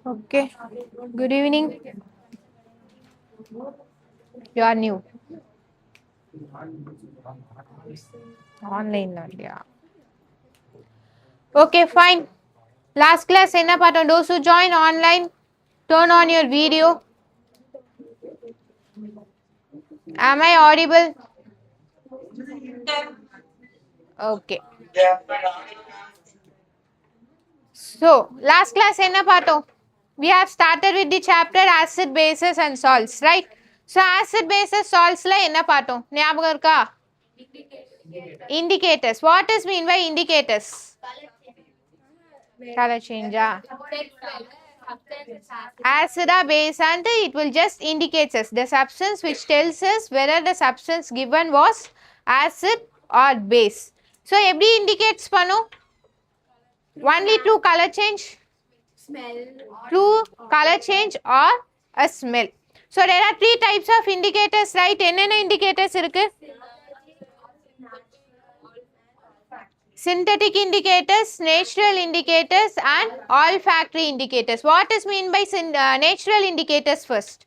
Okay. Good evening. You are new. Online not yeah. Okay, fine. Last class enna paattom? Those who join online, turn on your video. Am I audible? Okay. So, last class enna paattom? We have started with the chapter acid, bases and salts, right? So, acid, bases, salts la enna paattom? ஞாபகம் இருக்கா? Indicators. What is mean by indicators? Color change. Acid or base and it will just indicates us the substance which tells us whether the substance given was acid or base. So, எப்படி indicates பண்ணும்? Only through color change? Through color change or a smell. So, there are three types of indicators, right? என்னென்ன indicators இருக்கு? Synthetic indicators, natural indicators and olfactory indicators. What is mean by natural indicators first?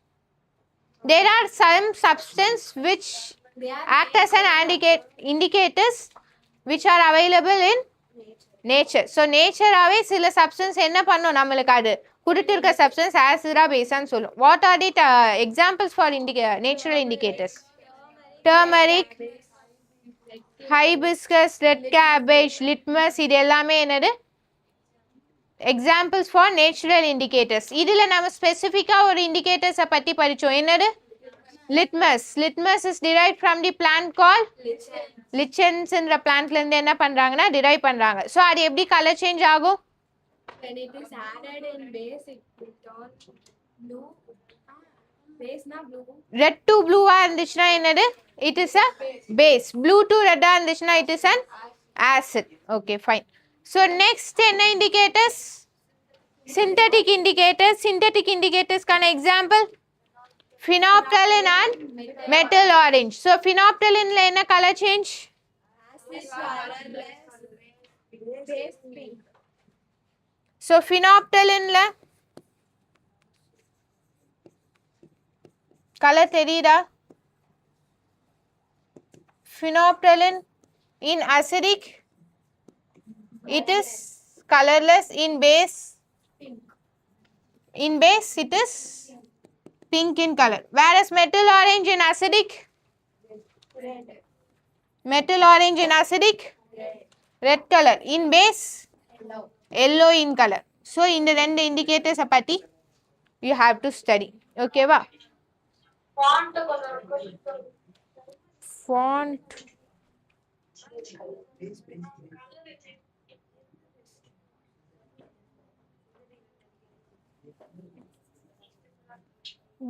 There are some substances which act as an indicators which are available in nature. So, nature ஆவே சில substance என்ன பண்ணும் நம்மளுக்கு அது குடுத்திருக்க substance acid or base ன்னு சொல்லும். What are the examples for natural indicators? Turmeric, hibiscus, red cabbage, litmus இது எல்லாமே என்னது examples for natural indicators. இதில நம்ம ஸ்பெசிஃபிக்கா ஒரு indicators பத்தி படிச்சோம். என்னது? Litmus. Litmus is derived from the plant called lichens என்ற plantல இருந்து என்ன பண்றாங்கன்னா derive பண்றாங்க. So அது எப்படி color change ஆகும்? When it is added in base, it will turn blue. Base na blue. Red to blue இருந்துச்சுன்னா என்னது? It is a base. Blue to red இருந்துச்சுன்னா it is an acid. Okay, fine. So next என்ன indicators? Synthetic indicators. Synthetic indicators கான example? Phenolphthalein and metal orange. So phenolphthalein ல என்ன color change? Acid colorless. Base pink. So phenolphthalein ல color தெரியுதா? Phenolphthalein in acidic it is colorless, in base it is pink in color, whereas metal orange in acidic Red. metal orange in acidic red color, in base yellow in color. So இந்த ரெண்டு indicators பத்தி you have to study. Okay வா? Font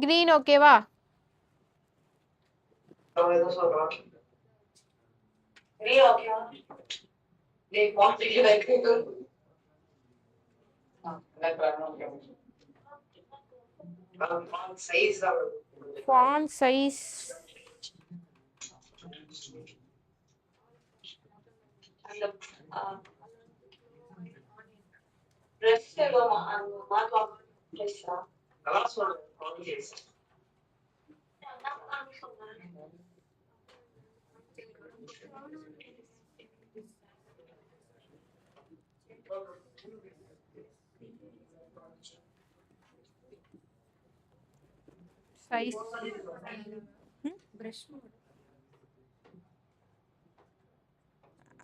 green okay வா? Font size size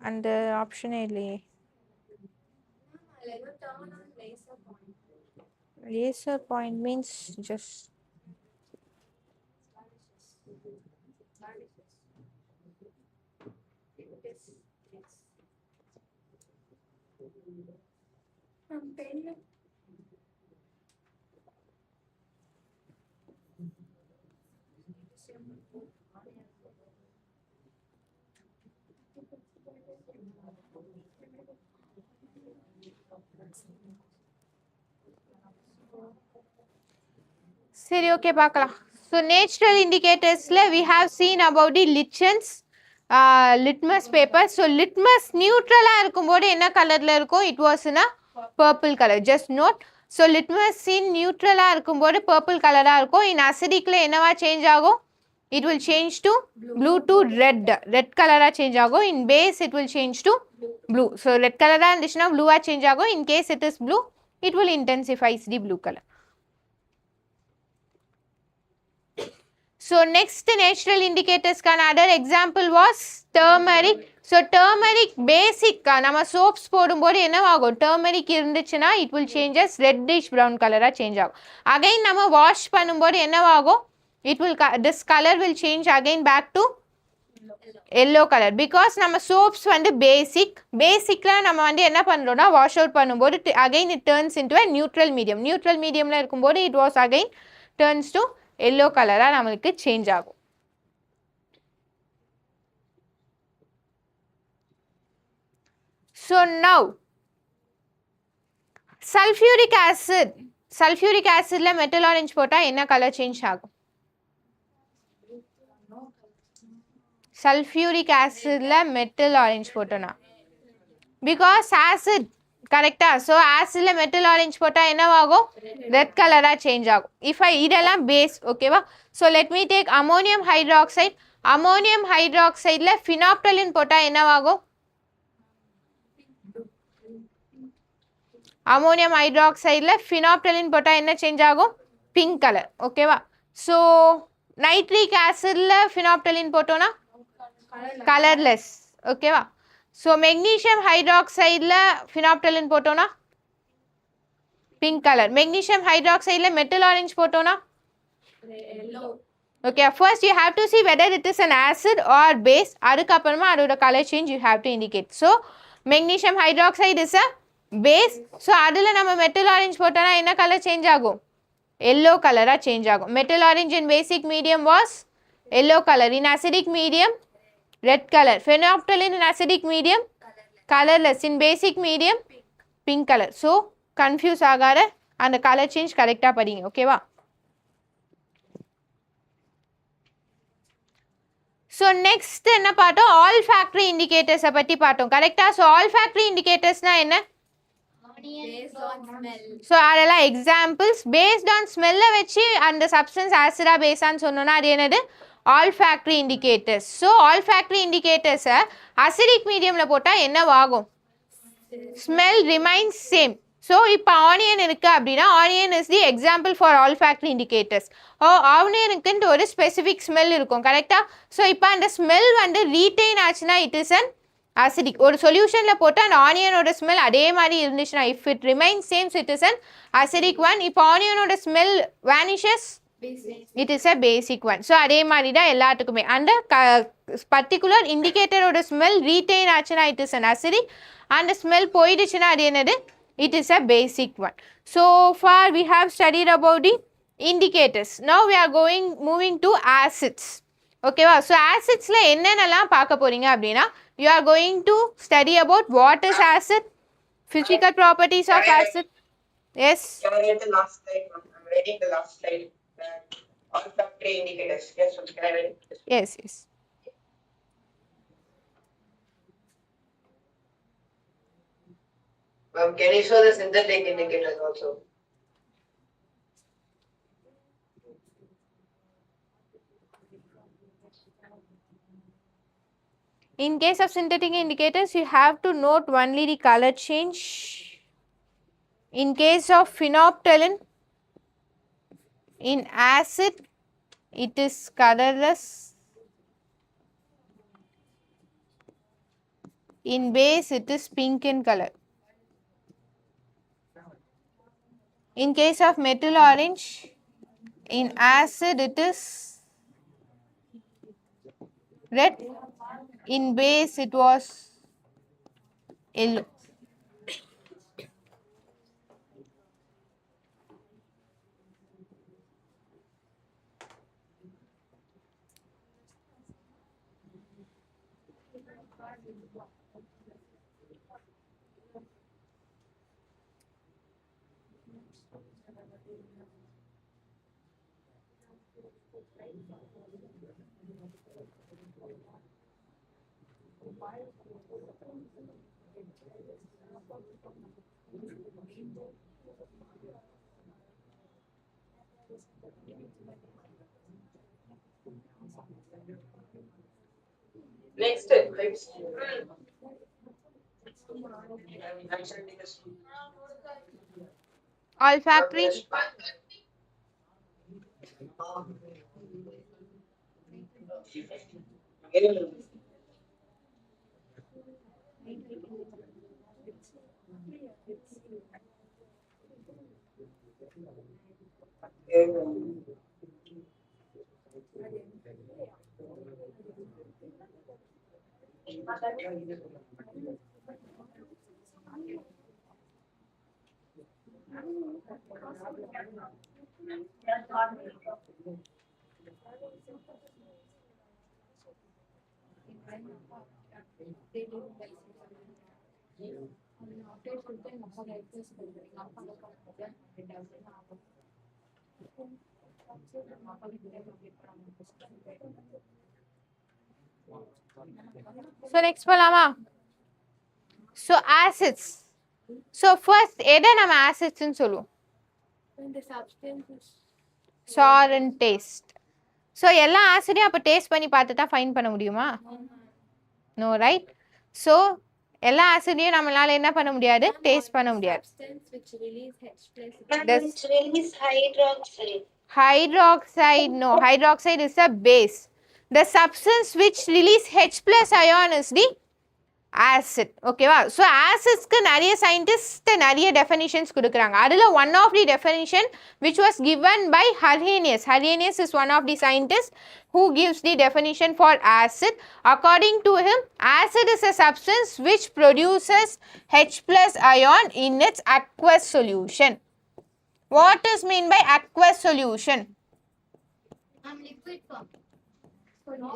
and option இல்லையே. Turn on laser point. Laser point means just Pen. சரி okay பார்க்கலாம். So natural இண்டிகேட்டர்ஸில் we have seen about the lichens, litmus paper. So litmus நியூட்ரலாக இருக்கும்போது என்ன கலரில் இருக்கும்? It was in a purple colour. Just note so litmus in நியூட்ரலாக இருக்கும்போது பர்பிள் கலராக இருக்கும். இன் அசிடிக்கில் என்னவா சேஞ்ச் ஆகும்? It will change to blue to red. Red கலராக சேஞ்ச் ஆகும். In base it will change to blue. So red கலராக இருந்துச்சுன்னா ப்ளூவாக சேஞ்ச் ஆகும். In case it is blue, it will intensifies the blue color. So next natural indicators can other example was turmeric. So turmeric basic நம்ம soaps போடும்போது என்னவாகும்? turmeric இருந்துச்சுன்னா it will changes reddish brown color change ஆகும். Again நம்ம wash பண்ணும்போது என்னவாகும்? It will this color will change again back to yellow color because நம்ம soaps வந்து basicல நம்ம வந்து என்ன பண்றோம்னா wash out பண்ணும்போது again it turns into a neutral mediumல இருக்கும்போது it was again turns to yellow color நமக்கு சேஞ்ச் ஆகும். So now sulfuric acidல metal orange போட்டா என்ன கலர் சேஞ்ச் ஆகும்? sulfuric acidல metal orange போட்டோம்னா because acid கரெக்டா? ஸோ ஆசிட்ல மெட்டல் ஆரஞ்ச் போட்டால் என்னவாகும்? ரெட் கலராக சேஞ்ச் ஆகும். இதெல்லாம் பேஸ் ஓகேவா? So let me take ammonium hydroxide. Ammonium ஹைட்ராக்சைடில் ஃபினாப்டலின் போட்டால் என்னவாகும்? அமோனியம் ஹைட்ராக்சைடில் ஃபினாப்டலின் போட்டால் என்ன சேஞ்ச் ஆகும்? பிங்க் கலர் ஓகேவா? ஸோ நைட்ரிக் ஆசிடில் ஃபினாப்டலின் போட்டோன்னா கலர்லெஸ் ஓகேவா? ஸோ மெக்னீஷியம் ஹைட்ராக்சைடில் ஃபினாப்டலின் போட்டோன்னா பிங்க் கலர். மெக்னீஷியம் ஹைட்ராக்சைடில் மெட்டல் ஆரஞ்ச் போட்டோன்னா okay. First you have to see whether it is an acid or base. அதுக்கப்புறமா அதோட colour change you have to indicate. So magnesium hydroxide is a base. So அதில் நம்ம metal orange போட்டோன்னா என்ன colour change ஆகும்? Yellow கலராக change ஆகும். Metal orange in basic medium was yellow colour. In acidic medium red color. Phenolphthalein in acidic medium colorless. In basic medium pink color. So confuse ஆகாத அந்த color change கரெக்டாக படிங்க ஓகேவா? So next என்ன பார்த்தோம்? olfactory indicators பற்றி பார்த்தோம் கரெக்டா? ஸோ olfactory indicatorsனா என்ன? Based on smell. ஸோ அதெல்லாம் எக்ஸாம்பிள்ஸ். பேஸ்ட் ஆன் ஸ்மெல்லை வச்சு அந்த சப்ஸ்டன்ஸ் ஆசிடா பேஸான்னு சொன்னோன்னா அது என்னது? olfactory indicators. So olfactory indicators acidic mediumல போட்டா என்னவாகும்? Smell remains same. So இப்போ ஆனியன் இருக்கு அப்படின்னா onion is the example for olfactory indicators. ஆனியனுக்குன்ட்டு ஒரு ஸ்பெசிஃபிக் ஸ்மெல் இருக்கும் கரெக்டா? ஸோ இப்போ அந்த ஸ்மெல் வந்து ரீட்டைன் ஆச்சுன்னா இட் இஸ் அன் அசிடிக். ஒரு சொல்யூஷனில் போட்டு அந்த ஆனியனோட ஸ்மெல் அதே மாதிரி இருந்துச்சுன்னா if it remains same it is an acidic one. இப்போ ஆனியனோட smell vanishes it is a basic one. So அதே மாதிரி தான் எல்லாத்துக்குமே அந்த பர்டிகுலர் இண்டிகேட்டரோட ஸ்மெல் ரீட்டைன் ஆச்சுன்னா இட் இஸ் அன் அசிடிக். அந்த ஸ்மெல் போயிடுச்சுன்னா அது என்னது? It is a basic one. So far we have studied about the indicators. Now we are moving to acids ஓகேவா? ஸோ ஆசிட்ஸில் என்னென்னலாம் பார்க்க போறீங்க அப்படின்னா you are going to study about what is acid, physical properties of acid. Yes. Can I get the last slide? I'm reading the last slide. Olfactory indicators. Yes, can I read it? Yes. Can you show the synthetic indicators also? In case of synthetic indicators, you have to note only the color change. In case of phenolphthalein, in acid, it is colorless. In base, it is pink in color. In case of metal orange, in acid, it is red. In base, it was yellow. Next, let's mention this. Olfactory. So next போலாமா? So acids. So first எதை நம்ம acids ன்னு சொல்லுவோம்? When the substance is Sour and taste. So எல்லா ஆசிடையும் அப்போ taste பண்ணி பார்த்து தான் ஃபைன் பண்ண முடியுமா? No right. ஸோ எல்லா ஆசிடையும் நம்மளால என்ன பண்ண முடியாது? டேஸ்ட் பண்ண முடியாது. substance which release H plus Which release hydroxide. Hydroxide, no. Hydroxide is a base. The substance which release H plus ion is the acid. ஓகேவா? ஸோ ஆசிட்ஸ்க்கு நிறைய சயின்டிஸ்ட் நிறைய டெஃபினிஷன்ஸ் கொடுக்குறாங்க. அதில் one of the definition which was given by Arrhenius. Arrhenius is one of the scientists who gives the definition for acid. According to him, acid is a substance which produces H plus ion in its aqueous solution. What is mean by aqueous solution? liquid form.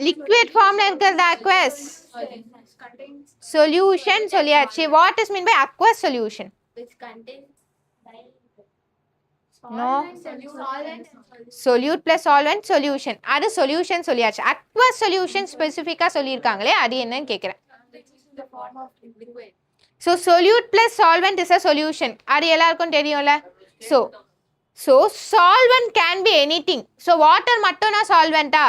Liquid form இருக்கிறது aqueous. Contains Solution சொல்லியாச்சு. What is mean by aqueous solution? which contains No. solvent. Solute plus solvent solution. அது solution சொல்லியாச்சு. aqueous solution ஸ்பெசிஃபிக்காக சொல்லியிருக்காங்களே அது என்னன்னு கேட்குறேன். Which is in the form of liquid. So solute plus solvent is a solution. அது எல்லாருக்கும் தெரியும்ல? So solvent can be anything. So water மட்டும் நான் solvent-ஆ?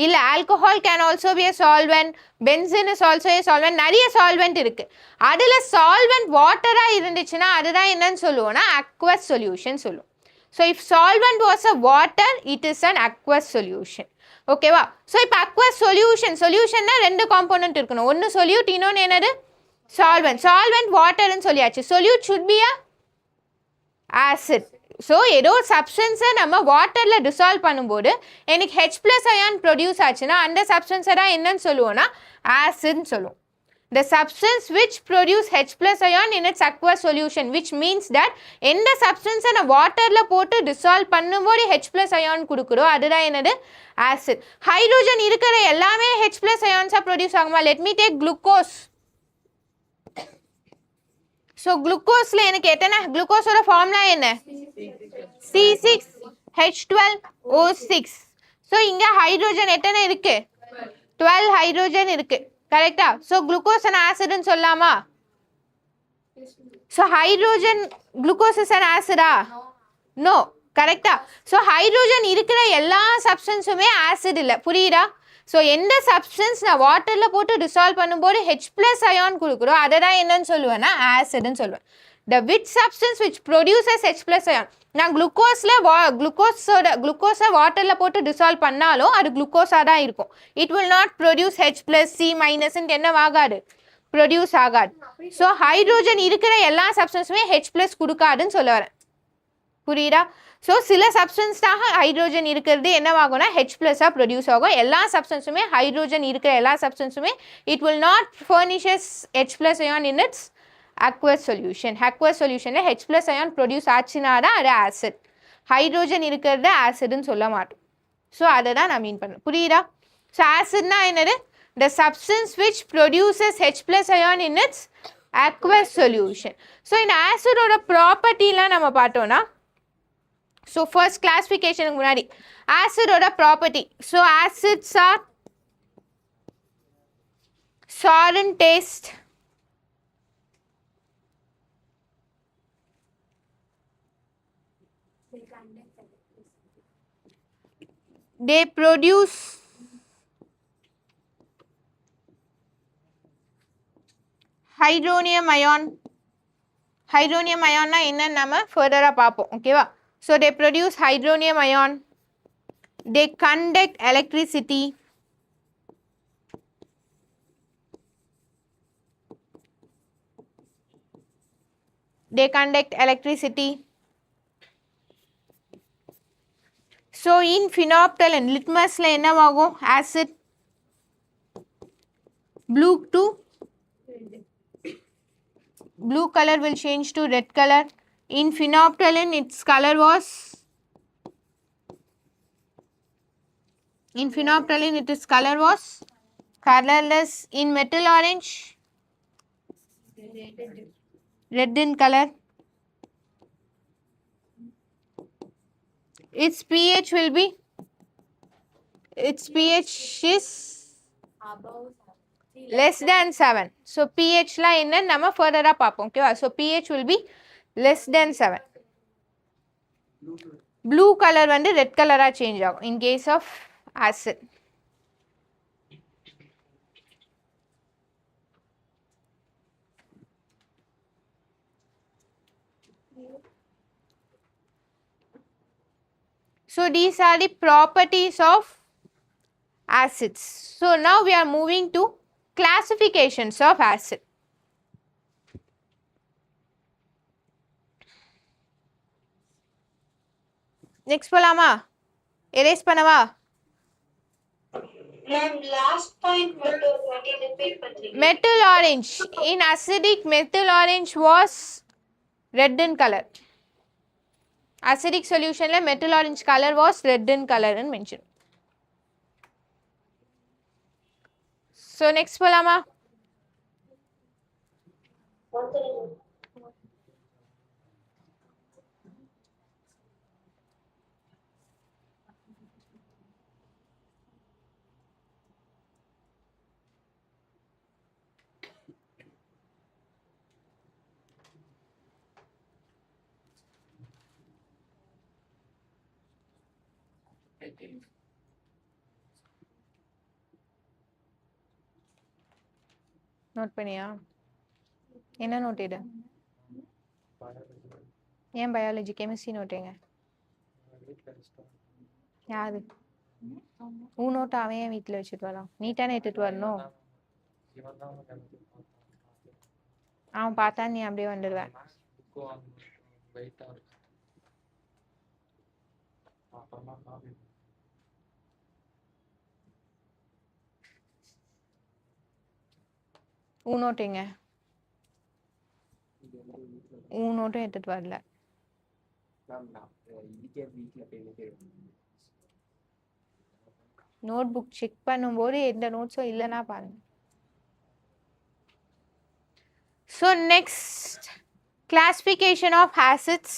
இல்லை alcohol can also be a solvent. Benzene is also a solvent. நிறைய solvent இருக்கு. அதில் solvent water-ஆ இருந்துச்சுன்னா அதுதான் என்னன்னு சொல்லுவோம்னா aqueous solution சொல்லுவோம். So if solvent was a water, it is an aqueous solution. ஓகேவா? ஸோ இப்போ aqueous சொல்யூஷன்னா ரெண்டு காம்போனன்ட் இருக்கணும். ஒன்று solute, இன்னொன்று என்னது? Solvent வாட்டர்னு சொல்லியாச்சு. Solute should be a acid. So ஏதோ சப்ஸ்டன்ஸை நம்ம வாட்டரில் டிசால்வ் பண்ணும்போது எனக்கு ஹெச் ப்ளஸ் அயான் ப்ரொடியூஸ் ஆச்சுன்னா அந்த சப்ஸ்டன்ஸை தான் என்னன்னு சொல்லுவோம்னா ஆசிட்னு சொல்லுவோம். The substance which produce H plus ion in its aqueous solution, which means that எந்த சப்ஸ்டன்ஸை நான் வாட்டரில் போட்டு டிசால்வ் பண்ணும்போது H plus ion கொடுக்குறோம் அதுதான் என்னது? ஆசிட். ஹைட்ரோஜன் இருக்கிற எல்லாமே H plus ions ப்ரொடியூஸ் ஆகுமா? Let me take glucose. So குளுக்கோஸில் எனக்கு எத்தனை குளுக்கோஸோட ஃபார்முலா என்ன? C6H12O6. ஸோ இங்கே ஹைட்ரோஜன் எத்தனை இருக்கு? 12 ஹைட்ரோஜன் இருக்கு. கரெக்டா? ஸோ குளுக்கோஸ் அண்ட் ஆசிட்னு சொல்லலாமா? So hydrogen glucose is an ஆசிடா? நோ. கரெக்டா? ஸோ ஹைட்ரோஜன் இருக்கிற எல்லா சப்ஸ்டன்ஸுமே ஆசிட் இல்லை. புரியுதா? ஸோ எந்த சப்ஸ்டன்ஸ் நான் வாட்டரில் போட்டு டிசால்வ் பண்ணும்போது ஹெச் ப்ளஸ் அயான் கொடுக்குறோம் அதை தான் என்னன்னு சொல்லுவேன்னா ஆசிட்னு சொல்லுவேன். The which substance which produces H plus ion. நான் குளுக்கோஸை வாட்டரில் போட்டு டிசால்வ் பண்ணாலும் அது குளுக்கோஸாக தான் இருக்கும். It will not produce H plus C minus என்ன ஆகாது? ப்ரொடியூஸ் ஆகாது. ஸோ ஹைட்ரோஜன் இருக்கிற எல்லா சப்ஸ்டன்ஸுமே H plus கொடுக்காதுன்னு சொல்ல வரேன். புரியுதா? ஸோ சில சப்ஸ்டன்ஸ் தான் ஹைட்ரோஜன் இருக்கிறது என்னவாகும்னா ஹெச் ப்ளஸ்ஸாக ப்ரொடியூஸ் ஆகும். எல்லா சப்ஸ்டன்ஸுமே ஹைட்ரோஜன் இருக்கிற எல்லா சப்ஸ்டன்ஸுமே it will not furnishes H plus ion in its aqueous solution. aqueous solutionல H plus ion produce ஆச்சுன்னா தான் அது ஆசிட். ஹைட்ரோஜன் இருக்கிறது ஆசிட்னு சொல்ல மாட்டோம். ஸோ அதை தான் நான் மீன் பண்ணேன். புரியுதா? ஸோ ஆசிட்னா என்னது? The substance which produces H plus ion in its aqueous solution. So இந்த ஆசிடோட ப்ராப்பர்ட்டிலாம் நம்ம பார்த்தோன்னா ஸோ ஃபர்ஸ்ட் கிளாஸிஃபிகேஷனுக்கு முன்னாடி ஆசிடோட property. So acids are sour in taste, they produce hydronium ion. Hydronium ion na enna nama further paapom. Okay va? So they produce hydronium ion. They conduct electricity. They conduct electricity. So in phenolphthalein, litmus la enna agum? Acid blue to blue color will change to red color. In phenolphthalein, its color was its color was colorless. In metal orange, red in color. Its pH will be is Above less than 7. So pH la enna nama further paapom. Okay, so pH will be less than 7. Blue color வந்து red color change ஆகும் in case of acid. So these are the properties of acids. So now we are moving to classifications of acid. Next போலாமா? erase பண்ணவா? Ma'am, last point மட்டும் ஒரு வாட்டி repeat பண்றீங்களா? Metal orange. In acidic, metal orange was red in color. Acidic solution la metal orange color was red in color and mentioned. So next போலாமா? Note பண்ணியா? என்ன note இது? ஏன் பயாலஜி கெமிஸ்ட்ரி நோட் எங்க? யாரு? உன் நோட் அவன் ஏன் வீட்டில் வச்சுட்டு வரான்? நீட்டானே எடுத்துட்டு வரணும். அவன் பார்த்தா நீ அப்படியே வந்துடுவேன். உன் நோட் எங்க? உன் நோட்டும் எடுத்துட்டு வரல. நோட் புக் செக் பண்ணும்போது எந்த நோட்ஸும் இல்லைன்னா பாருங்க. So next, classification of acids.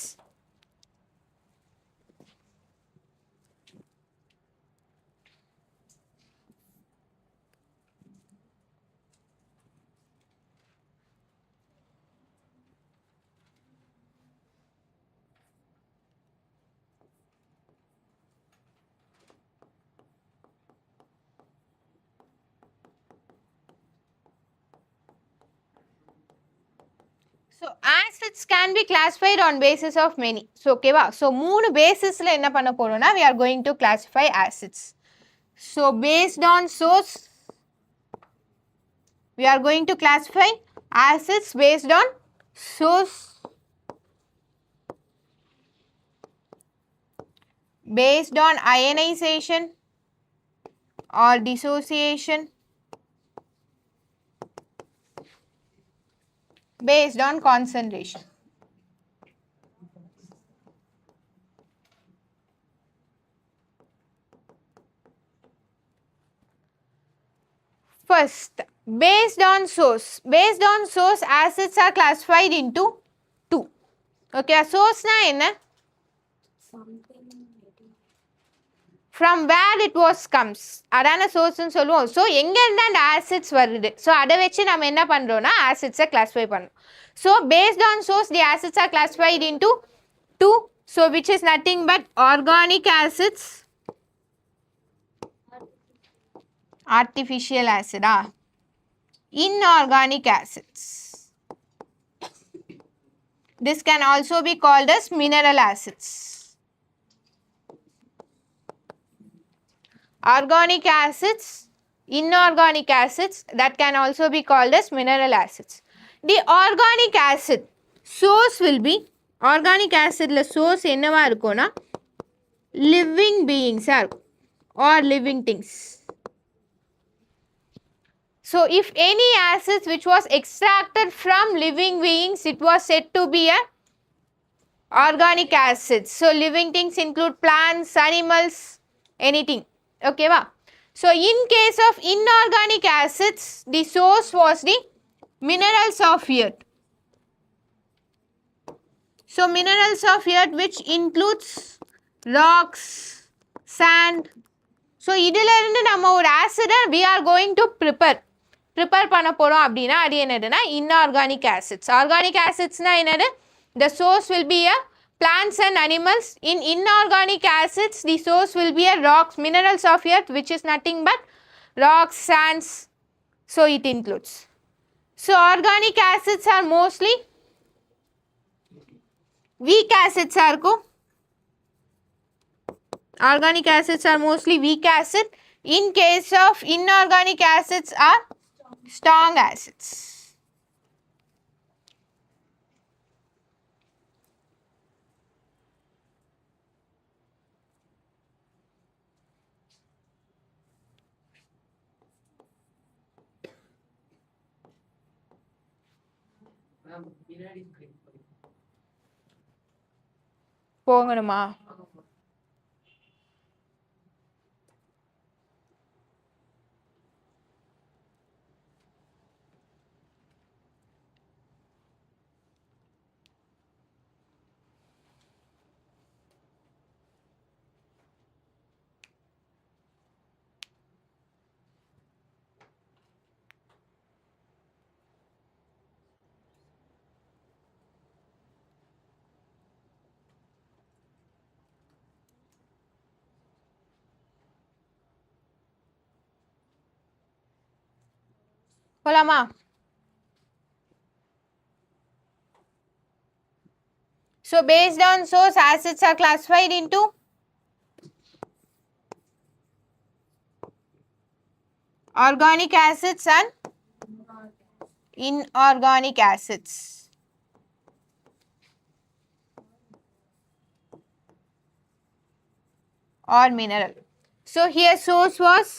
So acids can be classified on basis of many. So okay va? So மூணு basisல என்ன பண்ண போறோம்னா we are going to classify acids. So based on source we are going to classify acids based on source, based on ionization or dissociation, based on concentration. First, based on source. Based on source, acids are classified into two. Okay, source na enna? something getting From where it was comes. அதான source ன்னு சொல்லுவோம். So எங்க இருந்து அந்த acids வருது. So அதை வச்சு நம்ம என்ன பண்றோம்னா acids classify பண்றோம். So based on source, the acids are classified into two. So which is nothing but organic acids Artificial acid. Inorganic acids. This can also be called as mineral acids. Organic acids, inorganic acids, that can also be called as mineral acids. The organic acid source will be, organic acid la source என்னவா இருக்கும்னா living beings or living things. So if any acids which was extracted from living beings, it was said to be a organic acids. So living things include plants, animals, anything. Okay va? So in case of inorganic acids, the source was the minerals of earth. So minerals of earth which includes rocks, sand. So இதில இருந்து நம்ம ஒரு acid we are going to prepare பண்ண போறோம் அப்படினா அது என்னதுன்னா inorganic acids. Organic acids னா என்னது? The source will be a plants and animals. In inorganic acids, the source will be a rocks, minerals of earth, which is nothing but rocks, sands. So it includes. So organic acids are mostly weak acids. Organic acids are mostly weak acid. In case of inorganic acids are strong acids. போகணுமா? போலாமா? So based on source, acids are classified into organic acids and inorganic acids. Or mineral. So here source was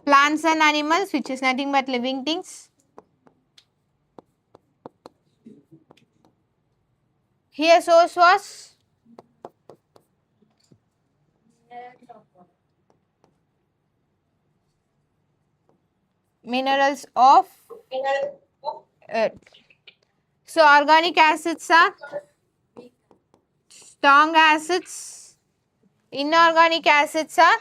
plants and animals, which is nothing but living things. Here source was minerals of earth. So organic acids are strong acids. Inorganic acids are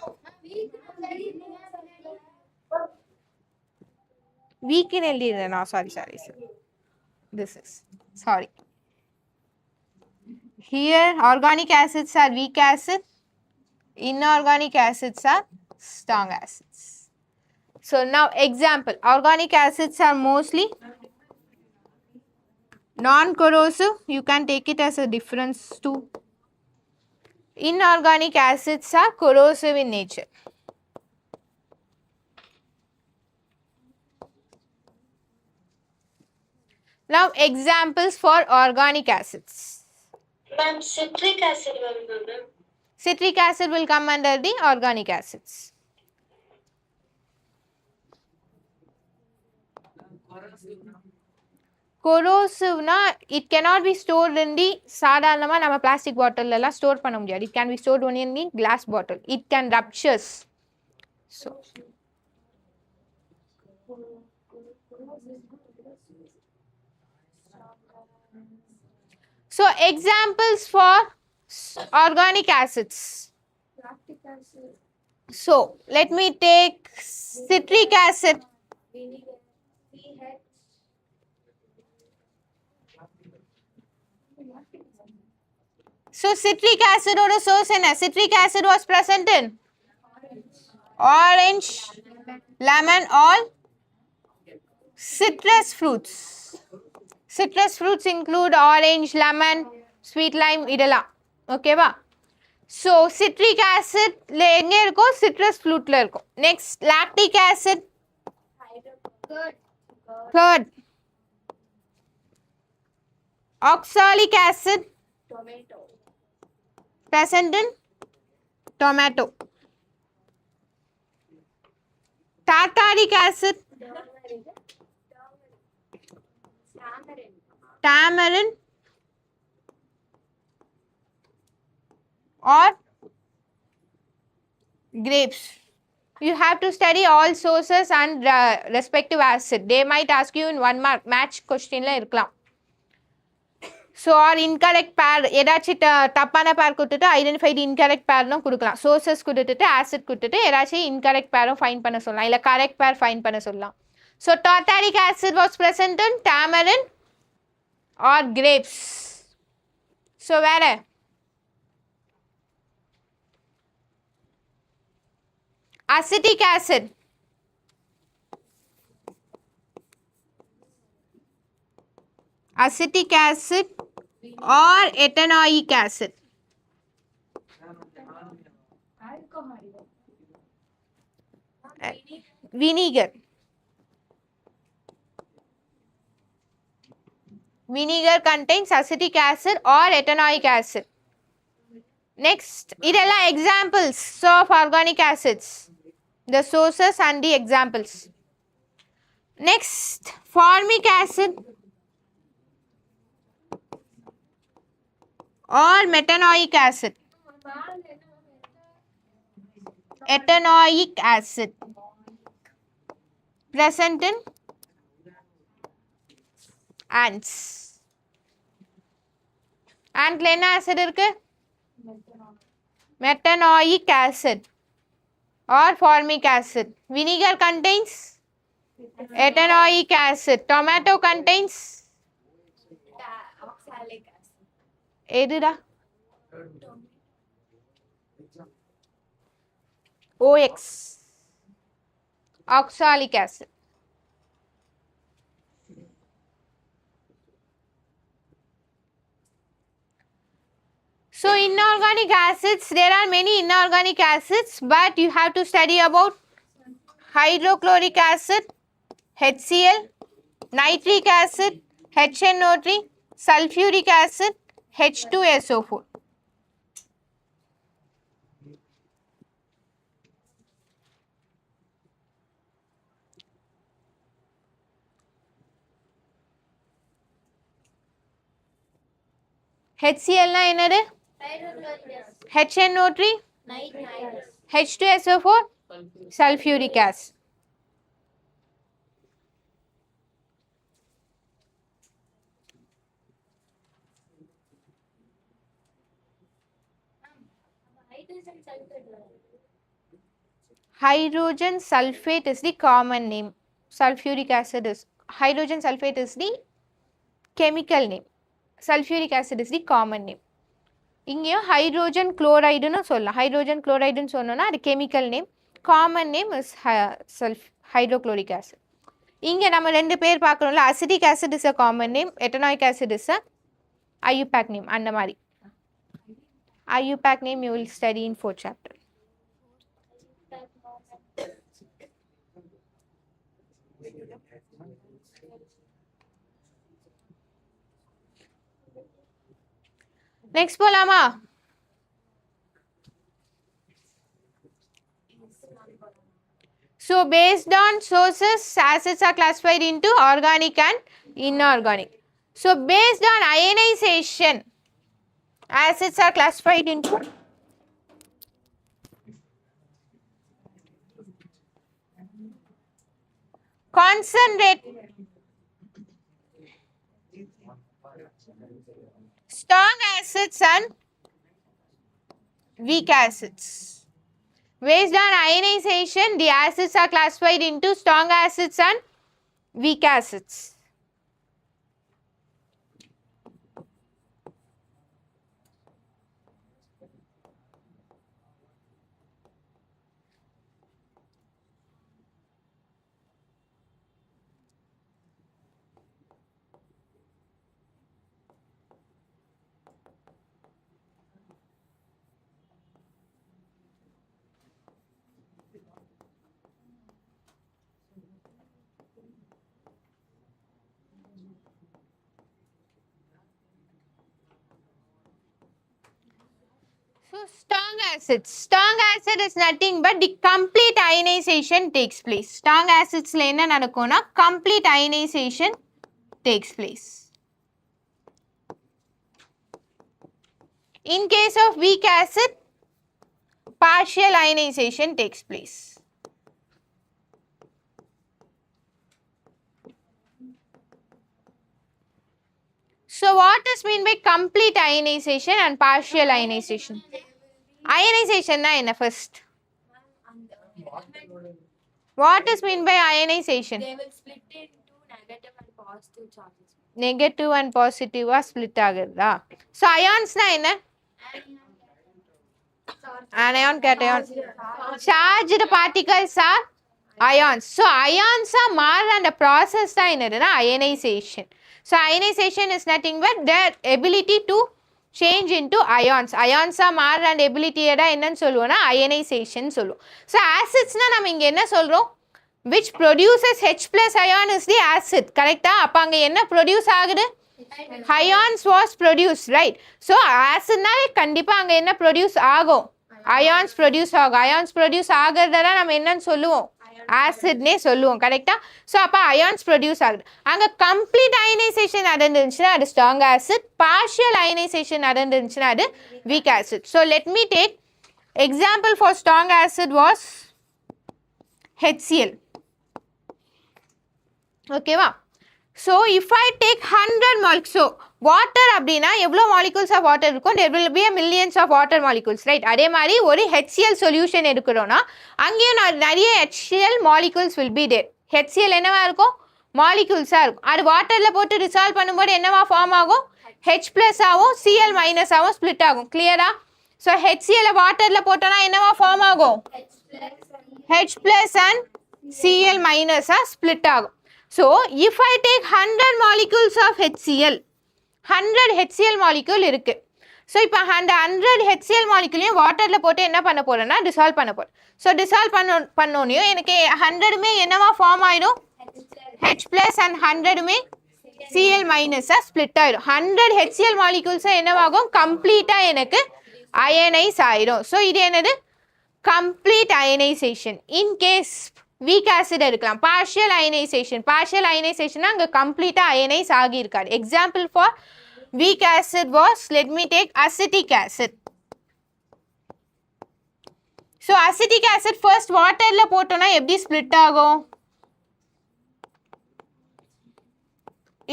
weak in LD. No, sorry. This is, sorry. Here organic acids are weak acid. Inorganic acids are strong acids. So now example, organic acids are mostly non-corrosive. You can take it as a difference too. Inorganic acids are corrosive in nature. Now examples for organic acids. Ma'am, citric acid வருமா ma'am? Citric acid will come under the organic acids. Corrosive na, it cannot be stored in the சாதாரணமா நம்ம plastic bottle எல்லாம் store பண்ண முடியாது. It can be stored only in the glass bottle. It can ruptures. So examples for organic acids. Lactic acid, So let me take citric acid. vinegar, pH. So citric acid or a source in citric acid was present in orange, lemon, all citrus fruits. Citrus fruits include orange, lemon, sweet lime, idella. Okay va? So citric acid எங்க இருக்கும் citrus fruitல இருக்கும். Next lactic acid, curd. Oxalic acid Tomato. present in tomato. Tartaric acid Tamarind. tamarind or grapes. You have to study all sources and respective acid. They might ask you in 1 mark match question la irkalam. So or incorrect pair ஏதாச்சும் தப்பான பேர் கொடுத்துட்டு identified incorrect பேர்னும் கொடுக்கலாம். Sources கொடுத்துட்டு acid கொடுத்துட்டு ஏதாச்சும் incorrect பேரும் find பண்ண சொல்லலாம் இல்ல கரெக்ட் பேர் ஃபைண்ட் பண்ண சொல்லலாம். So tartaric acid was present in tamarind or grapes. So வேற acetic acid acetic acid or ethanoic acid. Alcohol. Vinegar. Vinegar contains acetic acid or ethanoic acid. Next, idella examples of organic acids. The sources and the examples. Next, formic acid or metanoic acid. Ethanoic acid present in ants. Antல என்ன acid இருக்கு? Metanoic acid or formic acid. Vinegar contains ethanoic acid. Tomato contains Oxalic acid. எதுடா? OX. Oxalic acid. So inorganic acids, there are many inorganic acids, but you have to study about hydrochloric acid, HCl, nitric acid, HNO3, sulfuric acid, H2SO4. HCl na என்னது? HNO3, H2SO4, sulfuric acid. Hydrogen sulfate is the common name. Sulfuric acid is hydrogen sulfate is the chemical name. Sulfuric acid is the common name. இங்கேயும் hydrogen குளோரைடுன்னு சொல்லலாம். Hydrogen குளோரைடுன்னு சொன்னோன்னா அது chemical name. Common name is hydrochloric acid. இங்கே நம்ம ரெண்டு பேர் பார்க்குறோம்ல, acetic acid is a common name, ethanoic acid is a IUPAC name. அந்த மாதிரி IUPAC name you will study in 4th chapter. Next போலாமா? So based on sources, acids are classified into organic and inorganic. So based on ionization, acids are classified into concentrate, strong acids and weak acids. Based on ionization, the acids are classified into strong acids and weak acids. So strong acid is nothing but the complete ionization takes place. Strong acids la enna nadakona complete ionization takes place. In case of weak acid, partial ionization takes place. So what is mean by complete ionization and partial ionization? Ionization na enna first? What is mean by ionization? They will split into negative and positive charges. Negative and positive split ஆகுதா? So ions na enna? Anion, cation. Charged particles are ions. So ions are மாற அந்த process தான் என்னதுன்னா ionization. So ionization is nothing but their ability to change into ions. Ions are மாற அந்த ability எடா என்னன்னு சொல்லுவோம்னா ionization சொல்லுவோம். So acidsனா நம்ம இங்க என்ன சொல்றோம்? Which produces H plus ion is the acid. Correct? அப்ப அங்க என்ன produce ஆகுது? Ions was produced, right? So acid நாலே கண்டிப்பா அங்க என்ன produce ஆகும்? Ions produce ஆகும். Ions produce ஆகிறதா நம்ம என்னன்னு சொல்லுவோம்? Acid நே சொல்லுவோம். கரெக்ட்டா? So அப்ப ions produce ஆகுது. அங்க complete ionization நடந்துச்சுனா அது strong acid, partial ionization நடந்துச்சுனா அது weak acid. So let me take example for strong acid was HCl. Okay va? So if I take 100 molecules, so water அப்படினா எவ்வளவு molecules of water இருக்கும்? There will be a millions of water molecules, right? அதே மாதிரி ஒரு HCl solution எடுக்கிறோம்னா அங்கேயும் நிறைய HCl molecules will be there. HCl என்னவா இருக்கும்? molecules இருக்கும். அது வாட்டர்ல போட்டு dissolve பண்ணும்போது என்னவா ஃபார்ம் ஆகும்? H plus ஆகும், Cl minus ஆகும் ஸ்ப்ளிட் ஆகும். கிளியரா? So HCl வாட்டர்ல போட்டோம்னா என்னவா ஃபார்ம் ஆகும்? H plus and Cl minus split ஆகும். So, if I take 100 molecules of HCl, 100 HCl molecule இருக்கு. So, இப்போ அந்த 100 HCl molecule வாட்டர்ல போட்டு என்ன பண்ண போறேன்னா dissolve பண்ண போறேன். So, dissolve பண்ணோனையும் எனக்கு 100மே என்னவா ஃபார்ம் ஆயிடும்? H plus and 100மே Cl minus split ஆயிடும். 100 HCl molecules என்னவாகும்? கம்ப்ளீட்டா எனக்கு ionize ஆயிடும். So, இது என்னது? Complete ionization. In case weak acid எடுக்கலாம். Partial ionization. Partial ionization அங்க complete ionize ஆகி இருக்காது. Example for weak acid was, let me take acetic acid. So acetic acid first waterல போட்டோம்னா எப்படி split ஆகும்?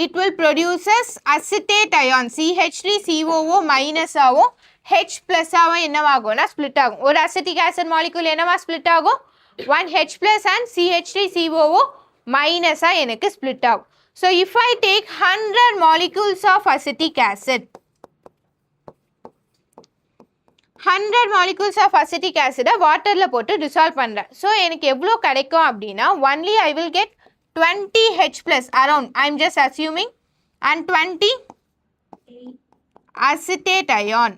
It will produces acetate ion. CH3COO minus ஆகும். H plus ஆகும் என்னவாகும்னா split ஆகும். ஒரு acetic acid molecule என்னவா split ஆகும்? 1 H plus and CH3COO minus எனக்கு split ஆகும். So if I take 100 molecules of acetic acid, 100 molecules of acetic acid வாட்டர்ல போட்டு dissolve பண்றேன். So எனக்கு எவ்வளவு கிடைக்கும் அப்படின்னா only I will get 20 H plus around, I am just assuming, and 20 acetate ion.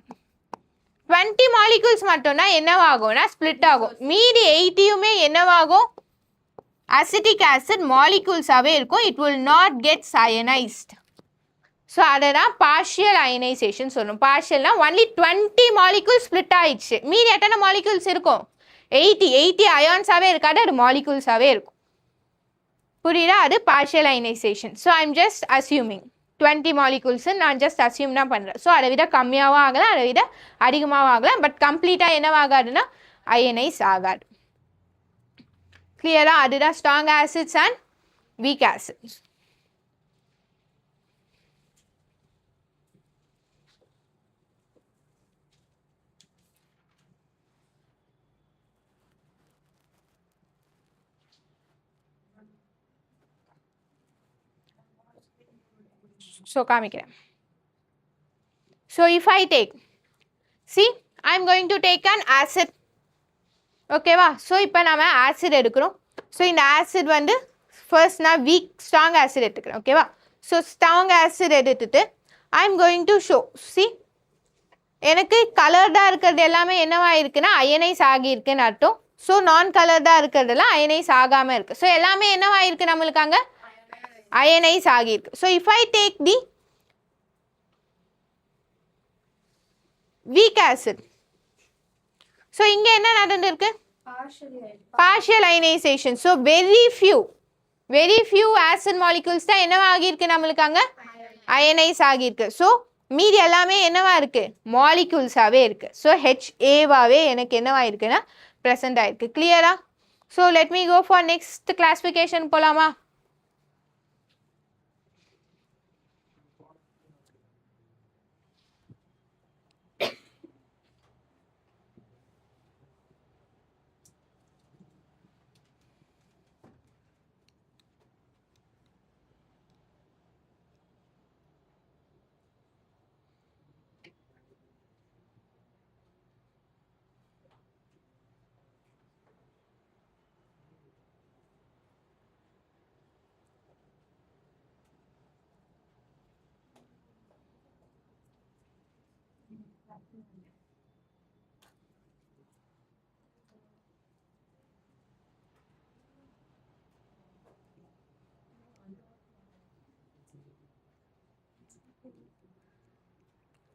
20 molecules மட்டும்னா என்னவாகும்னா split ஆகும். மீதி 80யுமே என்னவாகும்? acetic acid molecules ஆவே இருக்கும். It will not get ionized. So அததான் partial ionization சொல்லும். Partialனா only 20 molecules split ஆயிடுச்சு. மீதி எத்தனை molecules இருக்கும்? 80 ions ஆவே இருக்காது, அது molecules ஆவே இருக்கும். புரியுதா? அது partial ionization. So I am just assuming 20 molecules நான் just assume தான் பண்றேன். So அதை விட கம்மியாவும் ஆகலாம், அதை விட அதிகமாவும் ஆகலாம், பட் கம்ப்ளீட்டா என்னவாகாதுன்னா ionize ஆகாது. கிளியரா? அதுதான் strong acids and weak acids. So காமிக்கிறேன். So if I take, see, I am going to take an acid. Okay வா? So இப்போ நாம acid எடுக்கிறோம். So இந்த acid வந்து first நான் weak strong acid எடுத்துக்கிறேன். Okay வா? So strong acid எடுத்துட்டு I am going to show. See, எனக்கு கலர்டா இருக்கிறது எல்லாமே என்னவா இருக்குன்னா அயனைஸ் ஆகி இருக்குன்னு அர்த்தம். So non கலர்டா இருக்கிறதெல்லாம் அயனைஸ் ஆகாம இருக்கு. So எல்லாமே என்னவா இருக்கு நம்மளுக்கு அங்க ionize ஆகி இருக்கு. So if I take the weak acid, so இங்கே என்ன நடந்திருக்கு? partially partial ionisation. So very few acid molecules தான் என்னவா ஆகியிருக்கு நம்மளுக்கு அங்கே அயனைஸ் ஆகியிருக்கு. ஸோ மீதி எல்லாமே என்னவா இருக்கு? மாலிகூல்ஸாகவே இருக்கு. ஸோ HAவாகவே எனக்கு என்னவா இருக்குன்னா ப்ரெசென்ட் ஆயிருக்கு. கிளியரா? So let me go for next classification போகலாமா?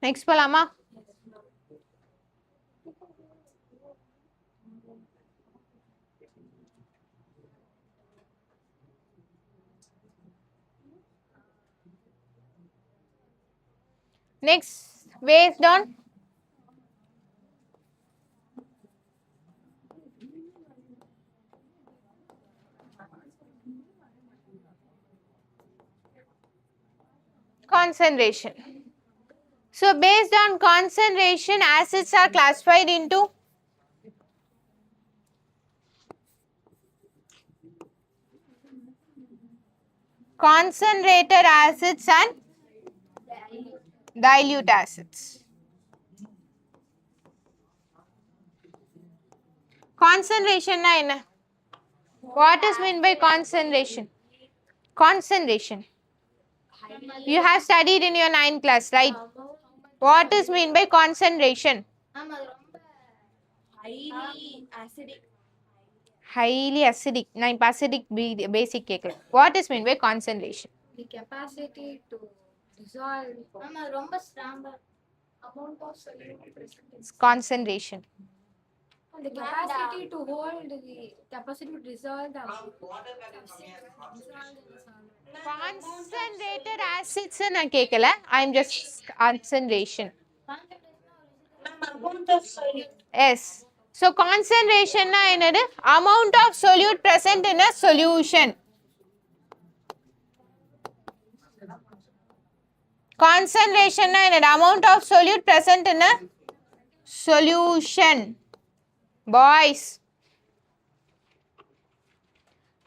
நெக்ஸ்ட் போகலாமா? Next, based on concentration. So based on concentration, acids are classified into concentrated acids and dilute acids. Concentration na enna? What is meant by concentration? Concentration. You have studied in your 9th class, right? What is meant by concentration? highly acidic. Highly acidic. நான் இப்போ acidic basic கேட்கல. What is meant by concentration? The capacity to dissolve ரொம்ப ஸ்ட்ராங்கா amount of solute present in Concentration. the capacity to hold the capacity to dissolve the Concentrated acids நான் கேட்கல. I am just concentration. amount of solute. Yes. So concentration na என்னது? Amount of solute present in a solution. Concentration na என்னது? Amount of solute present in a solution. Boys.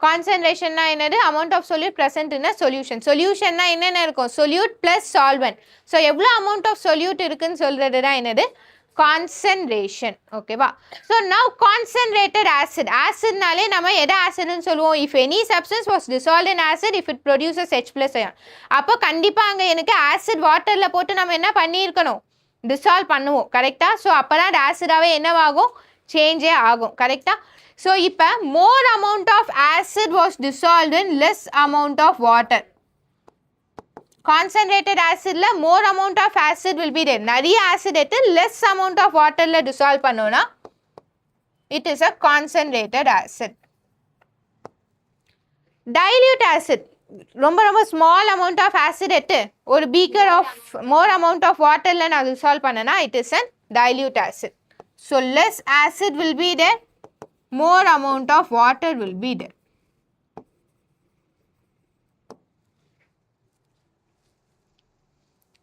Concentration na என்னது? Amount of solute present in a solution. Solution na என்னென்ன இருக்கும்? Solute plus solvent. So எவ்வளோ amount of solute இருக்குன்னு சொல்றது தான் என்னது? Concentration. Okay வா? So now concentrated acid. Acid நாலே நம்ம எதை acidன்னு சொல்லுவோம்? If any substance was dissolved in acid, if it produces H plus ion. அப்போ கண்டிப்பா அங்க எனக்கு acid waterல போட்டு நம்ம என்ன பண்ணியிருக்கணும்? Dissolve பண்ணுவோம். கரெக்டா? ஸோ அப்போ தான் ஆசிடாவே என்னவாகும்? சேஞ்சே ஆகும். கரெக்டா? ஸோ இப்போ more amount of acid was dissolved in less amount of water. Concentrated acid la more amount of acid will be there. நிறைய acid எடுத்து less amount of water ல dissolve பண்ணோம்னா it is a concentrated acid. Dilute acid ரொம்ப ரொம்ப small amount of acid எடுத்து ஒரு beaker of more amount of water ல நான் dissolve பண்ணனா it is a dilute acid. So less acid will be there, more amount of water will be there.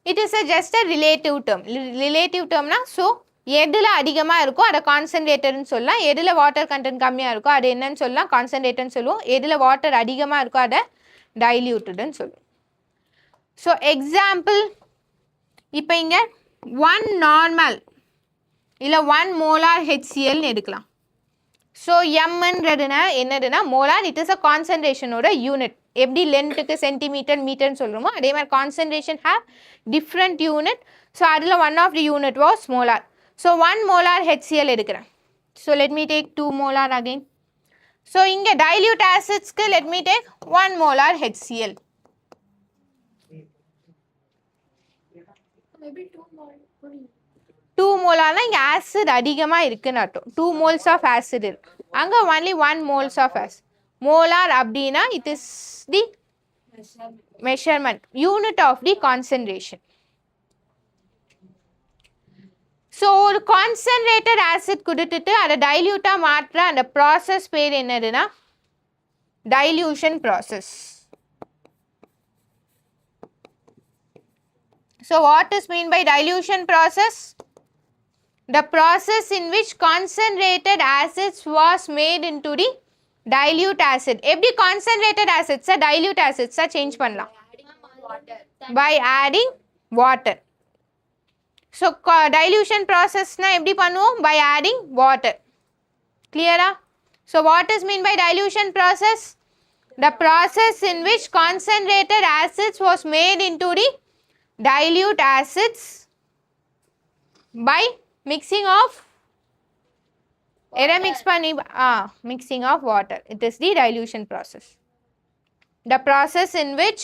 It is just a relative term. Relative term na so எதுல அதிகமா இருக்கோ அத கான்சன்ட்ரேட்டட்னு சொல்லலாம். எதுல water content கம்மியா இருக்கோ அது என்னன்னு சொல்லலாம்? கான்சன்ட்ரேட்டட்னு சொல்லுவோம். எதுல வாட்டர் அதிகமா இருக்கோ அத டைல்யூட்டட்னு சொல்லுவோம். ஸோ எக்ஸாம்பிள் இப்போ இங்க 1 நார்மல் இல்லை 1 மோலார் HClன்னு எடுக்கலாம். ஸோ எம்ன்றதுனா என்னதுன்னா மோலார். இட் இஸ் அ கான்சன்ட்ரேஷனோட யூனிட். எப்படி லென்த்துக்கு சென்டிமீட்டர் மீட்டர்னு சொல்கிறோமோ அதே மாதிரி concentration have different unit. So அதில் one of the unit was molar. So 1 molar HCl எடுக்கிறேன். So let me take 2 molar again. So இங்கே டைல்யூட் ஆசிட்ஸ்க்கு let me take 1 molar HCl. maybe 2 more. 2 மோலார்னா இங்கே ஆசிட் அதிகமாக இருக்குன்னு அர்த்தம். 2 moles ஆஃப் ஆசிட் இருக்கு, அங்கே only 1 moles of acid. Molar அப்படின்னா it is the measurement unit of the concentration. So ஒரு கான்சன்ட்ரேட்டட் ஆசிட் கொடுத்துட்டு அதை டைல்யூட்டாக மாற்ற அந்த ப்ராசஸ் பேர் என்னதுன்னா dilution process. So what is mean by dilution process? The process in which concentrated acids was made into the dilute acid. எப்படி concentrated acids dilute acids change பண்ணலாம்? By adding water. So dilution process na எப்படி பண்ணுவோம்? By adding water. Clear? So what is mean by dilution process? The process in which concentrated acids was made into the dilute acids by mixing of mixing of water. It is the dilution process. The process in which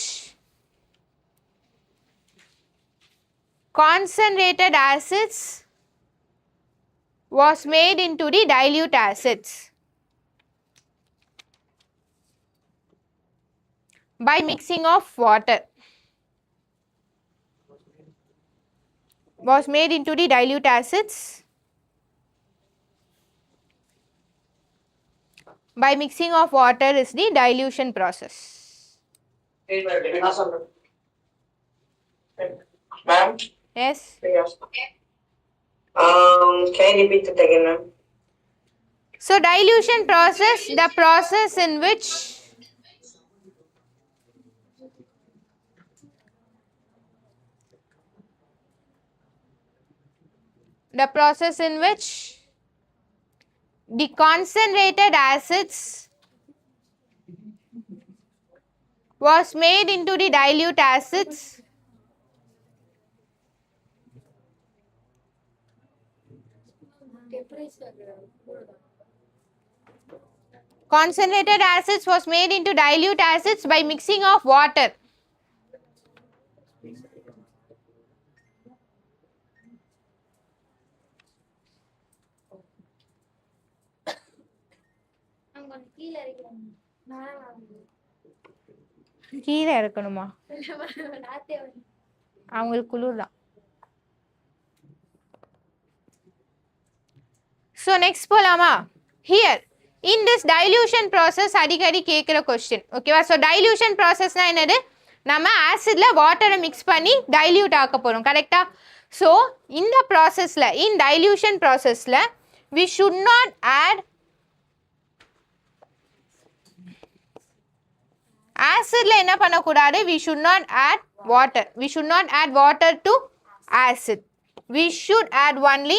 concentrated acids was made into the dilute acids by mixing of water. Was made into the dilute acids by mixing of water is the dilution process. Ma'am? Yes. Can you repeat it again, ma'am? So dilution process, the process in which the concentrated acids was made into the dilute acids concentrated acids was made into dilute acids by mixing of water. கீழே இருக்கணுமா? அவங்களுக்கு குளிர் தான். So next போலாமா? Here in this dilution process அடிக்கடி கேட்குற question, ஓகேவா? So dilution processனா என்னது? நம்ம ஆசிட்ல வாட்டரை மிக்ஸ் பண்ணி டைல்யூட் ஆக்க போகிறோம், கரெக்டா? ஸோ இந்த ப்ராசஸில் இன் டைல்யூஷன் ப்ராசஸில் we should not add ஆசிட்ல என்ன பண்ணக்கூடாது? we should not add water. We should not add water to acid. We should add only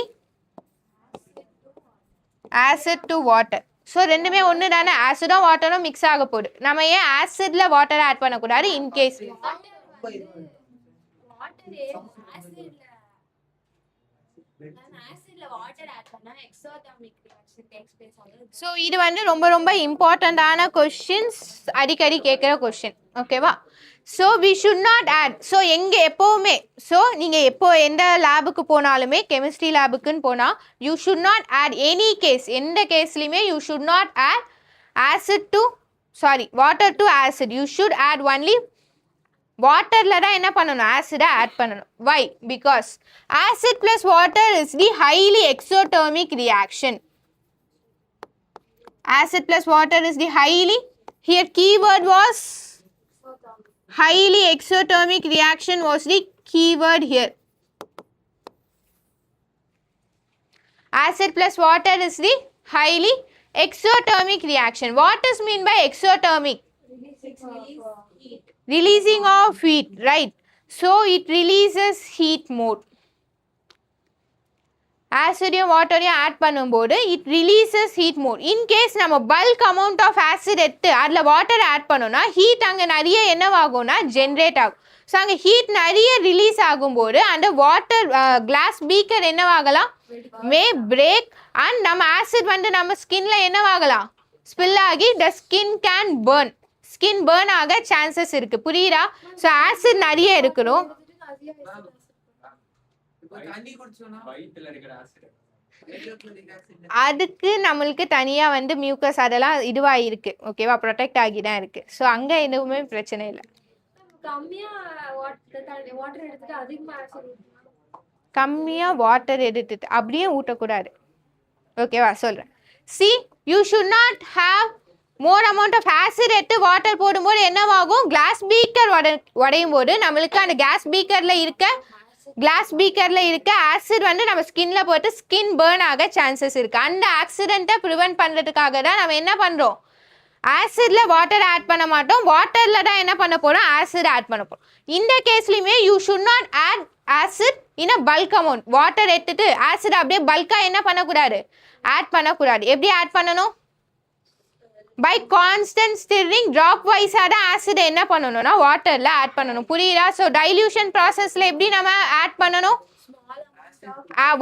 acid to water. So ரெண்டுமே ஒன்று தானே, ஆசிடும் வாட்டரும் மிக்ஸ் ஆக போகுது. நம்ம ஏன் ஆசிட்ல வாட்டரை ஆட் பண்ணக்கூடாது? இன்கேஸ் ஸோ இது வந்து ரொம்ப ரொம்ப இம்பார்ட்டண்ட்டான கொஷின்ஸ், அடிக்கடி கேட்குற கொஷின், ஓகேவா? So we should not add. So எங்கே எப்போவுமே, ஸோ நீங்கள் எப்போ எந்த லேபுக்கு போனாலுமே, கெமிஸ்ட்ரி லேபுக்குன்னு போனால் you should not add any case, எந்த கேஸ்லையுமே you should not add acid to water to acid. You should add only வாட்டரில் தான் என்ன பண்ணணும்? ஆசிடை ஆட் பண்ணணும். Why? Because acid plus water is the highly exothermic reaction. Acid plus water is the highly, here keyword was highly exothermic reaction was the keyword here. Acid plus water is the highly exothermic reaction. What is mean by exothermic? Releasing of heat, right? So it releases heat more. ஆசிடையும் வாட்டரையும் add பண்ணும்போது it releases heat more. In case நம்ம bulk amount of acid எடுத்து அதில் வாட்டரை add பண்ணோம்னா heat அங்கே நிறைய என்னவாகும்னா ஜென்ரேட் ஆகும். ஸோ அங்கே ஹீட் நிறைய ரிலீஸ் ஆகும்போது அந்த வாட்டர் கிளாஸ் பீக்கர் என்னவாகலாம்? மே பிரேக் அண்ட் நம்ம ஆசிட் வந்து நம்ம ஸ்கின்ல என்னவாகலாம்? ஸ்பில் ஆகி the skin can burn. Skin burn ஆக சான்சஸ் இருக்குது, புரியுதா? ஸோ ஆசிட் நிறைய இருக்கணும். அதுக்கு நம்மளுக்கு தனியா வந்து மியூக்கஸ் அதெல்லாம் இதுவாக இருக்கு, ஓகேவா, ப்ரொடெக்ட் ஆகி தான் இருக்கு. ஸோ அங்க எதுவுமே பிரச்சனை இல்லை. கம்மியா வாட்டர் எடுத்துட்டு அதிகமா ஆசிட் கம்மியா வாட்டர் எடுத்துட்டு அப்படியே ஊட்டக்கூடாது, ஓகேவா, சொல்றேன். See, you should not have more amount of acid எடுத்து வாட்டர் போடும்போது என்னவாகும், கிளாஸ் பீக்கர் உடையும் போது நம்மளுக்கு அந்த கிளாஸ் பீக்கர்ல இருக்க ஆசிட் வந்து நம்ம ஸ்கின்ல போட்டு ஸ்கின் பேர்ன் ஆக சான்சஸ் இருக்கு. அந்த ஆக்சிடென்ட்டை ப்ரிவென்ட் பண்றதுக்காக தான் நம்ம என்ன பண்றோம், ஆசிட்ல வாட்டர் ஆட் பண்ண மாட்டோம், வாட்டர்ல தான் என்ன பண்ண போறோம், ஆசிட் ஆட் பண்ண போறோம். இந்த கேஸ்லயுமே you should not add acid in a bulk amount. Water எடுத்துட்டு ஆசிட் அப்படியே பல்கா என்ன பண்ணக்கூடாது, ஆட் பண்ணக்கூடாது. எப்படி ஆட் பண்ணணும், பை கான்ஸ்டன்ட் ஸ்டிரிங் ட்ராப் வைஸா தான் ஆசிட் என்ன பண்ணணும்னா வாட்டர்ல ஆட் பண்ணணும். புரியுதா? ஸோ டைல்யூஷன் ப்ராசஸ்ல எப்படி நம்ம ஆட் பண்ணணும்,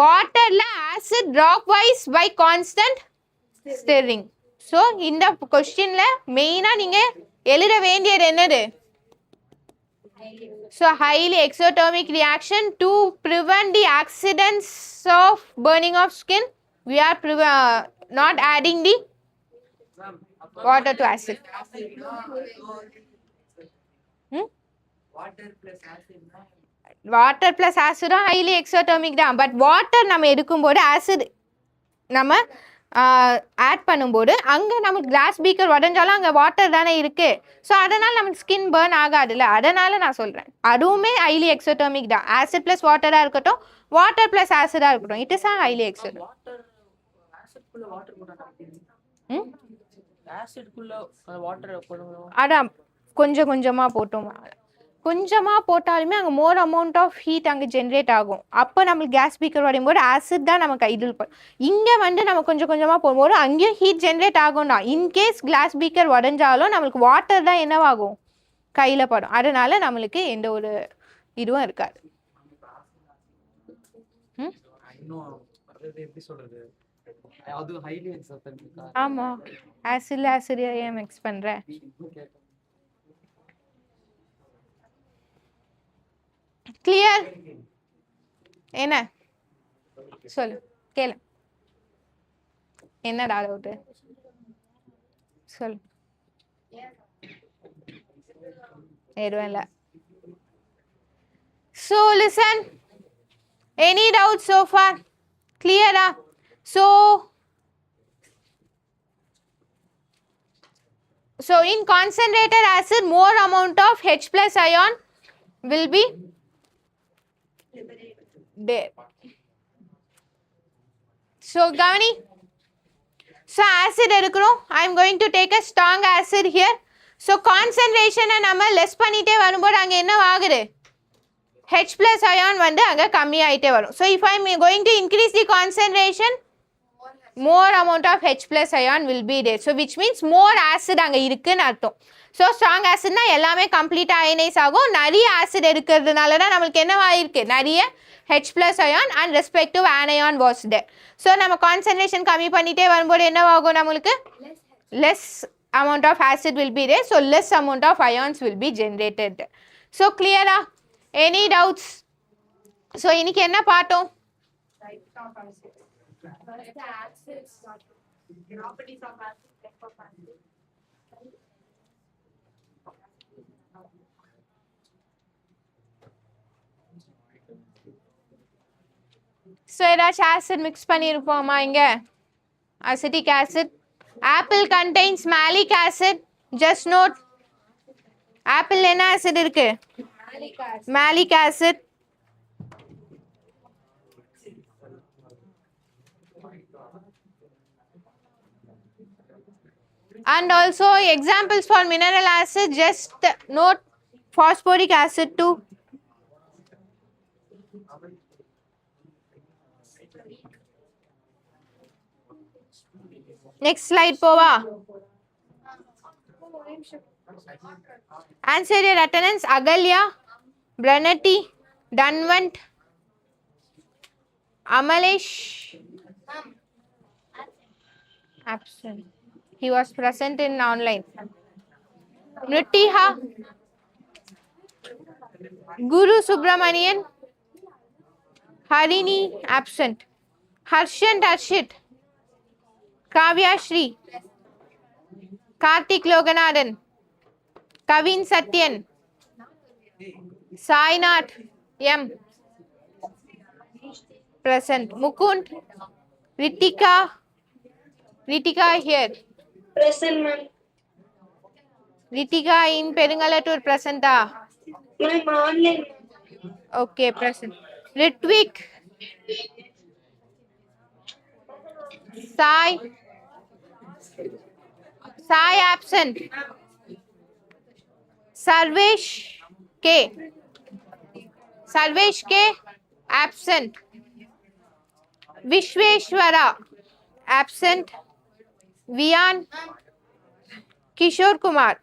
வாட்டர்ல acid dropwise by constant stirring. So இந்த கொஸ்டின்ல மெயினா நீங்க எழுத வேண்டியது என்னது, so highly exothermic reaction to prevent the accidents of burning of skin, we are not adding the water to acid. Water plus ஆசிடும் ஹைலி எக்ஸோடெர்மிக் தான். But water நம்ம எடுக்கும்போது ஆசிட் நம்ம ஆட் பண்ணும்போது அங்கே நமக்கு கிளாஸ் பீக்கர் உடஞ்சாலும் அங்கே வாட்டர் தானே இருக்கு. ஸோ அதனால் நமக்கு ஸ்கின் பேர்ன் ஆகாதுல்ல, அதனால நான் சொல்கிறேன் அதுவுமே ஹைலி எக்ஸோடெர்மிக் தான். ஆசிட் ப்ளஸ் வாட்டராக இருக்கட்டும், வாட்டர் ப்ளஸ் ஆசிடாக இருக்கட்டும், இட் இஸ் ஹைலி எக்ஸோடெர்மிக். அதான் கொஞ்சம் கொஞ்சமாக போட்டோம், கொஞ்சமாக போட்டாலுமே அங்கே மோர் அமௌண்ட் ஆஃப் ஹீட் அங்கே ஜென்ரேட் ஆகும். அப்போ நம்மளுக்கு கேஸ் பீக்கர் உடையும் போது ஆசிட் தான் நமக்கு இதில் இங்கே வந்து நம்ம கொஞ்சம் கொஞ்சமாக போகும்போது அங்கேயும் ஹீட் ஜென்ரேட் ஆகும் தான். இன்கேஸ் கிளாஸ் பீக்கர் உடஞ்சாலும் நம்மளுக்கு வாட்டர் தான் என்னவாகும், கையில் படும். அதனால நம்மளுக்கு எந்த ஒரு இதுவும் இருக்காது. ஆமா, ஆசிட் ஏன் மிக்ஸ் பண்ற, கிளியர்? என்ன சொல்லு, கேளு, என்னடா டவுட் சொல்லு. எதுவும் இல்லை. So listen, any doubts so far? Clear? So in concentrated acid, more amount of H plus ion will be there. So Gavani, so acid எடுக்கிறோம். I am going to take a strong acid here. So concentration நம்ம less பண்ணிட்டே வரும்போது அங்கே என்ன ஆகுது, H plus ion வந்து அங்கே கம்மியாயிட்டே வரும். So if I am going to increase the concentration, more amount of H plus ion will be there. So which means more acid அங்கே இருக்குன்னு அர்த்தம். ஸோ ஸ்ட்ராங் ஆசிட்னா எல்லாமே கம்ப்ளீட்டாக அயனைஸ் ஆகும். நிறைய ஆசிட் எடுக்கிறதுனால தான் நம்மளுக்கு என்னவாயிருக்கு, நிறைய H plus ion and respective anion was there. So நம்ம கான்சன்ட்ரேஷன் கம்மி பண்ணிட்டே வரும்போது என்னவாகும், நம்மளுக்கு less amount of acid will be there. So less amount of ions will be generated. So clear? Any doubts? So இன்னைக்கு என்ன பார்த்தோம், ஸோ ஏதாச்சும் ஆசிட் மிக்ஸ் பண்ணியிருப்போமா இங்கே, acetic acid. Apple contains malic acid. Just note, apple என்ன acid இருக்கு, malic acid. And also examples for mineral acid, just note phosphoric acid too. Next slide pova. Answer your attendance. Agalya, Branati, Danvant, Amalesh. Absent. He was present in online. Nritiha, Guru Subramanian, Harini, absent. Harshant, Harshit. Kavya Shri. Karthik Loganathan. Kavin Satyan. Sainath M. Present. Mukund. Ritika. Ritika here. Present, ma'am. Ritika in Perungalatur presenta. Ma'am, online. Okay, present. Ritvik. Sai. Sai absent. Sarvesh K. Sarvesh K. Absent. Vishweshwara. Absent. Vian. Kishore Kumar.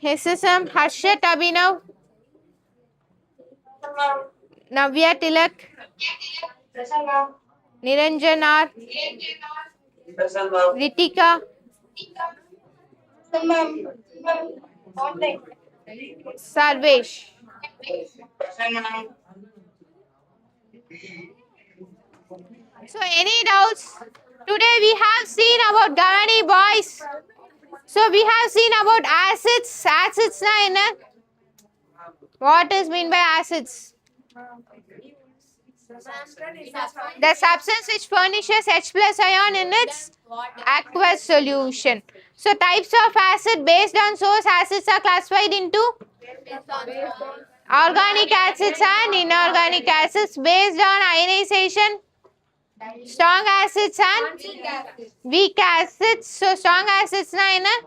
SSM Harshat Abhinav. Ma'am. Navya Tilak. Present, ma'am. Niranjan R. Present, ma'am. Ritika. Present, ma'am. Online. Sarvesh. Present, ma'am. So, any doubts? Today we have seen about Gavani boys. So, we have seen about acids. Acids na என்ன? What is mean by acids? The substance which furnishes H plus ion in its aqueous solution. So, types of acid based on source acids are classified into organic acids and inorganic acids based on ionization. Strong acids and weak acids. So, strong acids na in a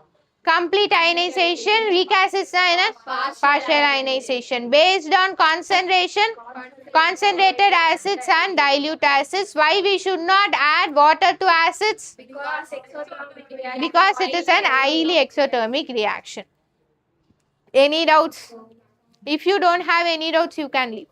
complete ionization, weak acids na in a partial ionization. Based on concentration, concentrated acids and dilute acids. Why we should not add water to acids? Because it is an highly exothermic reaction. Any doubts? If you don't have any doubts, you can leave.